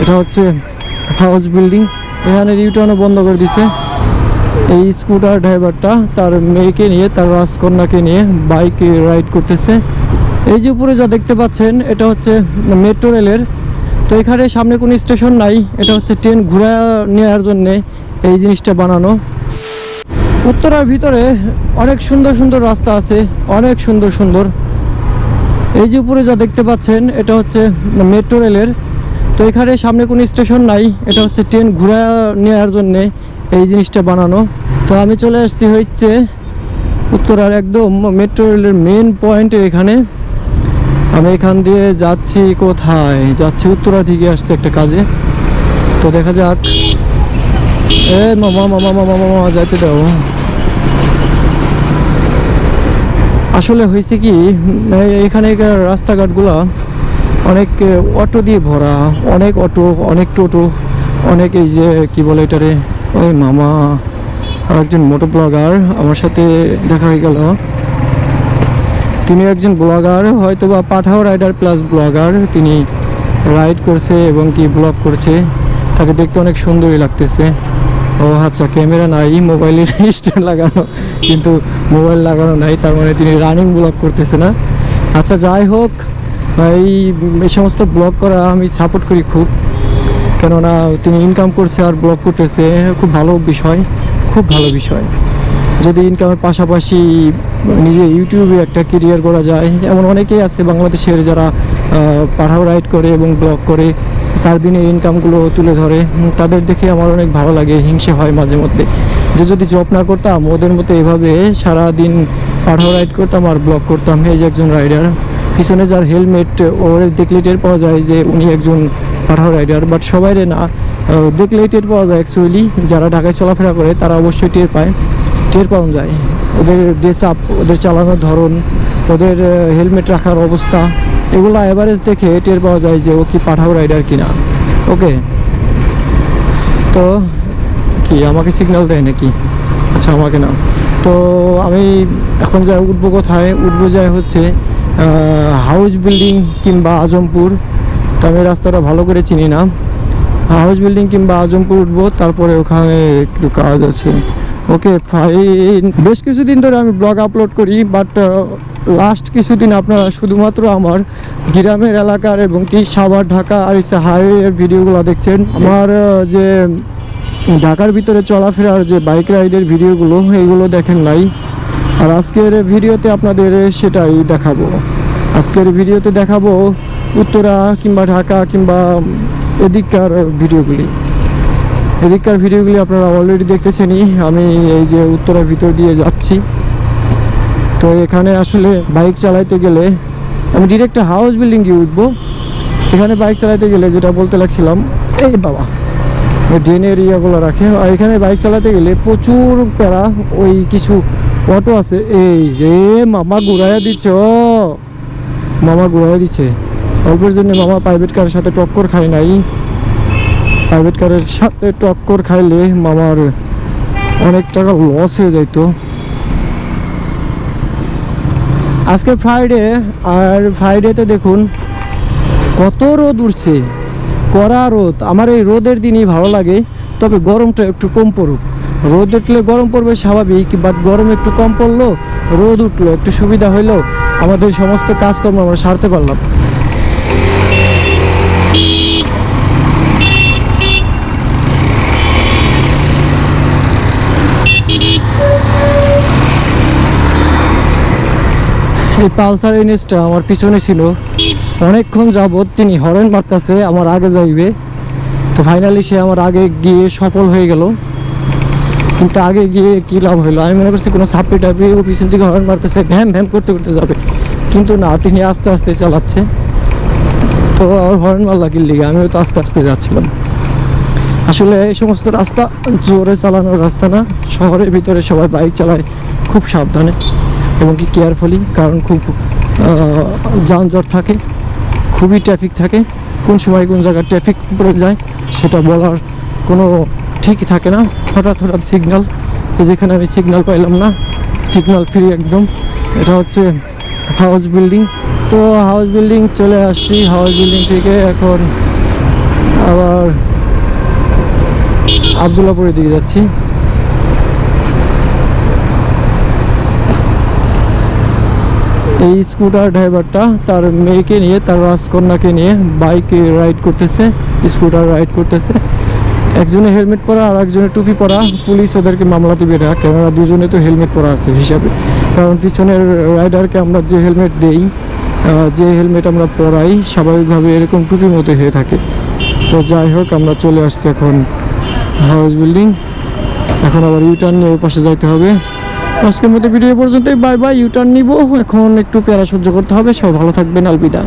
এটা হচ্ছে house building. এখানে ইউটার্নও বন্ধ করে দিছে। এই স্কুটার ড্রাইভারটা তার মেয়েকে নিয়ে, তার রাজকন্যাকে নিয়ে বাইক রাইড করতেছে। এই যে উপরে যা দেখতে পাচ্ছেন এটা হচ্ছে মেট্রো রেলের। তো এখানে সামনে কোনো স্টেশন নাই, এটা হচ্ছে ট্রেন ঘুরা নেওয়ার জন্যে এই জিনিসটা বানানো। উত্তরার ভিতরে অনেক সুন্দর সুন্দর রাস্তা আছে, অনেক সুন্দর সুন্দর। এই যে উপরে যা দেখতে পাচ্ছেন এটা হচ্ছে মেট্রো রেলের। তো এখানে সামনে কোনো স্টেশন নাই, এটা হচ্ছে ট্রেন ঘুরা নেওয়ার জন্যে এই জিনিসটা বানানো। তো আমি চলে আসছি হচ্ছে উত্তরার একদম মেট্রো রেলের মেন পয়েন্টে। এখানে আমি এখান দিয়ে যাচ্ছি, কোথায় যাচ্ছি? উত্তরা দিকে আসছে একটা কাজে। তো দেখা যাক। মামা মামা মামা মামা যাইতে দাও। আসলে হয়েছে কি, এখানে রাস্তাঘাটগুলা অনেক অটো দিয়ে ভরা, অনেক অটো, অনেক টোটো, অনেক এই যে কি বলে এটারে, ওই মামা একজন মোটো ব্লগার আমার সাথে দেখা হয়ে গেল। তিনি একজন ব্লগার, হয়তো বা পাঠাও রাইডার প্লাস ব্লগার। তিনি রাইড করছে এবং কি ব্লগ করছে। তাকে দেখতে অনেক সুন্দরই লাগতেছে। ও আচ্ছা, ক্যামেরা নাই, মোবাইলের স্ট্যান্ড লাগানো, কিন্তু মোবাইল লাগানো নাই, তার মানে তিনি রানিং ব্লগ করতেছে না। আচ্ছা, যাই হোক, এই সমস্ত ব্লগ করা আমি সাপোর্ট করি খুব, কেননা তিনি ইনকাম করছে আর ব্লগ করতেছে, খুব ভালো বিষয়, খুব ভালো বিষয়। যদি ইনকামের পাশাপাশি নিজে ইউটিউবে একটা কেরিয়ার করা যায়, এমন অনেকেই আছে বাংলাদেশের যারা পাঠাও রাইড করে এবং ব্লগ করে তার দিনের ইনকামগুলো তুলে ধরে। তাদের দেখে আমার অনেক ভালো লাগে, হিংসে হয় মাঝে মধ্যে, যে যদি জব না করতাম ওদের মতো এভাবে সারাদিন পাঠাও রাইড করতাম আর ব্লগ করতাম। এই যে একজন রাইডার, পিছনে যার হেলমেট, ওর দেখলে টের পাওয়া যায় যে উনি একজন পাঠাও রাইডার, বাট সবাই না দেখলে টের পাওয়া যায়। অ্যাকচুয়ালি যারা ঢাকায় চলাফেরা করে তারা অবশ্যই টের পাওয়া যায়। ওদের ড্রেস আপ, ওদের চালানোর ধরন, ওদের হেলমেট রাখার অবস্থা, এগুলো অ্যাভারেজ দেখে টের পাওয়া যায় যে ও কি পাঠাও রাইডার কিনা। ওকে, তো কি আমাকে সিগন্যাল দেয় নাকি? আচ্ছা, আমাকে না। তো আমি এখন যাই, উঠবো কোথায়? উঠবো যায় হচ্ছে হাউস বিল্ডিং কিংবা আজমপুর। তো আমি রাস্তাটা ভালো করে চিনি না। হাউস বিল্ডিং কিংবা আজমপুর উঠবো, তারপরে ওখানে একটু কাজ আছে। Okay fine. বেশ কিছুদিন ধরে আমি ব্লগ আপলোড করি, বাট লাস্ট কিছুদিন আপনারা শুধুমাত্র আমার গ্রামের এলাকার এবং কি সাভার, ঢাকা আর ইচ্ছা হাইওয়ে ভিডিওগুলো দেখছেন। আমার যে ঢাকার ভিতরে চলাফেরার যে বাইক রাইডের ভিডিওগুলো, এইগুলো দেখেন নাই। আর আজকের ভিডিওতে আপনাদের সেটাই দেখাবো। আজকের ভিডিওতে দেখাবো উত্তরা কিংবা ঢাকা কিংবা এদিককার ভিডিওগুলি। এদিককার ভিডিওগুলি আপনারা অলরেডি দেখতেছেনই। আমি এই যে উত্তরার ভিতর দিয়ে যাচ্ছি। তো এখানে আসলে বাইক চালাইতে গেলে আমি ডিরেক্ট হাউস বিল্ডিং দিয়ে উঠবো। এখানে বাইক চালাইতে গেলে যেটা বলতে লাগছিলাম, এই বাবা ড্রেনের ইয়াগুলো রাখে। আর এখানে বাইক চালাতে গেলে প্রচুর প্যারা। ওই কিছু অটো আছে, এই যে মামা ঘুরাইয়া দিচ্ছে, মামা ঘুরাইয়া দিচ্ছে। অল্পের জন্য মামা প্রাইভেট কারের সাথে টক্কর খায় নাই। প্রাইভেট কারের সাথে টক্কর খাইলে মামার অনেক টাকা লস হয়ে যাইতো। আজকে ফ্রাইডে, আর ফ্রাইডেতে দেখুন কত রোদ উঠছে, কড়া রোদ। আমার এই রোদের দিনই ভালো লাগে, তবে গরমটা একটু কম পড়ুক। রোদ উঠলে গরম পড়বে স্বাভাবিক, বাট গরম একটু কম পড়লো, রোদ উঠলো, একটু সুবিধা হইলো, আমাদের সমস্ত কাজকর্ম আমরা সারতে পারলাম। এই পালসার এনএসটা আমার পিছনে ছিল অনেকক্ষণ যাবৎ। তিনি হরেন মারতেছে আমার আগে যাইবে। তো ফাইনালি সে আমার আগে গিয়ে সফল হয়ে গেল। কিন্তু আগে গিয়ে কী লাভ হইলো? আমি মনে করছি কোনো সাপড়ি টাপড়ি ও পিছন থেকে হরেন মারতেছে, ভ্যাম ভ্যাম করতে করতে যাবে, কিন্তু না, তিনি আস্তে আস্তে চালাচ্ছে। তো আমার হরেন মারলা কি লিগে, আমিও তো আস্তে আস্তে যাচ্ছিলাম। আসলে এই সমস্ত রাস্তা জোরে চালানোর রাস্তা না। শহরের ভিতরে সবাই বাইক চালায় খুব সাবধানে এবং কি কেয়ারফুলি, কারণ খুব যানজট থাকে, খুবই ট্রাফিক থাকে। কোন সময় কোন জায়গায় ট্রাফিক পড়ে যায় সেটা বলার কোনো ঠিক থাকে না। হঠাৎ হঠাৎ সিগন্যাল, যেখানে আমি সিগন্যাল পাইলাম না, সিগন্যাল ফ্রি একদম। এটা হচ্ছে হাউস বিল্ডিং। তো হাউস বিল্ডিং চলে আসছি। হাউস বিল্ডিং থেকে এখন আবার আবদুল্লাপুরের দিকে যাচ্ছি। এই স্কুটার ড্রাইভারটা তার মেয়েকে নিয়ে, তার রাজকন্যাকে নিয়ে বাইকে রাইড করতেছে, স্কুটার রাইড করতেছে। একজনে হেলমেট পরা আর একজনে টুপি পরা। পুলিশ ওদেরকে মামলা দিবে না, কেননা দুজনে তো হেলমেট পরা আছে হিসাবে। কারণ পিছনের রাইডারকে আমরা যে হেলমেট দেই, যে হেলমেট আমরা পরাই, স্বাভাবিকভাবে এরকম টুপির মতো হয়ে থাকে। তো যাই হোক, আমরা চলে আসছি এখন হাউস বিল্ডিং। এখন আবার ইউটার্ন নিয়ে ওই পাশে যাইতে হবে। আজকের মতো ভিডিও পর্যন্তই, বাই বাই। ইউটার্ন নিব এখন, একটু প্যারা সহ্য করতে হবে। সব ভালো থাকবেন, আলবিদা।